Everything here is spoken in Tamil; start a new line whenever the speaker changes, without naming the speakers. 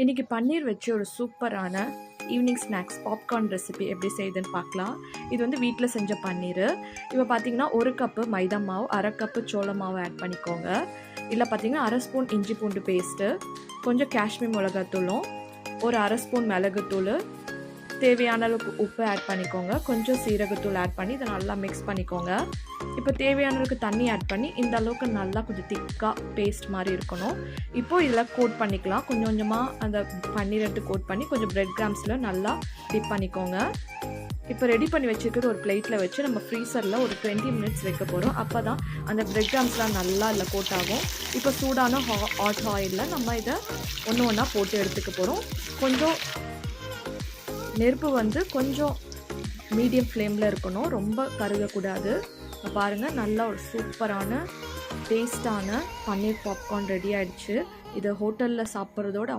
இன்றைக்கி பன்னீர் வச்சு ஒரு சூப்பரான ஈவினிங் ஸ்நாக்ஸ் பாப்கார்ன் ரெசிபி எப்படி செய்யுதுன்னு பார்க்கலாம். இது வந்து வீட்டில் செஞ்ச பன்னீர். இப்போ பார்த்தீங்கன்னா 1 கப்பு மைதா மாவு, 1/2 கப்பு சோள மாவு ஆட் பண்ணிக்கோங்க. இல்லை பார்த்தீங்கன்னா 1/2 ஸ்பூன் இஞ்சி பூண்டு பேஸ்ட்டு, கொஞ்சம் காஷ்மீர் மிளகாத்தூளும், ஒரு 1/2 ஸ்பூன் மிளகுத்தூள், தேவையான அளவுக்கு உப்பு ஆட் பண்ணிக்கோங்க. கொஞ்சம் சீரகத்தூள் ஆட் பண்ணி இதை நல்லா மிக்ஸ் பண்ணிக்கோங்க. இப்போ தேவையான அளவுக்கு தண்ணி ஆட் பண்ணி இந்த அளவுக்கு நல்லா கொஞ்சம் திக்காக பேஸ்ட் மாதிரி இருக்கணும். இப்போது இதில் கோட் பண்ணிக்கலாம். கொஞ்சம் கொஞ்சமாக அந்த பன்னீர் எடுத்து கோட் பண்ணி கொஞ்சம் பிரெட் கிராம்ஸில் நல்லா டிப் பண்ணிக்கோங்க. இப்போ ரெடி பண்ணி வச்சுருக்கிறது ஒரு பிளேட்டில் வச்சு நம்ம ஃப்ரீசரில் ஒரு 20 மினிட்ஸ் வைக்க போகிறோம். அப்போ தான் அந்த பிரெட் கிராம்ஸ்லாம் நல்லா இல்லை கோட் ஆகும். இப்போ சூடான ஹாட் ஆயிலில் நம்ம இதை ஒன்று ஒன்றா போட்டு எடுத்துக்க போகிறோம். கொஞ்சம் நெருப்பு வந்து கொஞ்சம் மீடியம் ஃப்ளேமில் இருக்கணும், ரொம்ப கருகக்கூடாது. பாருங்கள், நல்லா ஒரு சூப்பரான டேஸ்டான பன்னீர் பாப்கார்ன் ரெடி ஆகிடுச்சு. இதை ஹோட்டலில் சாப்பிட்றதோட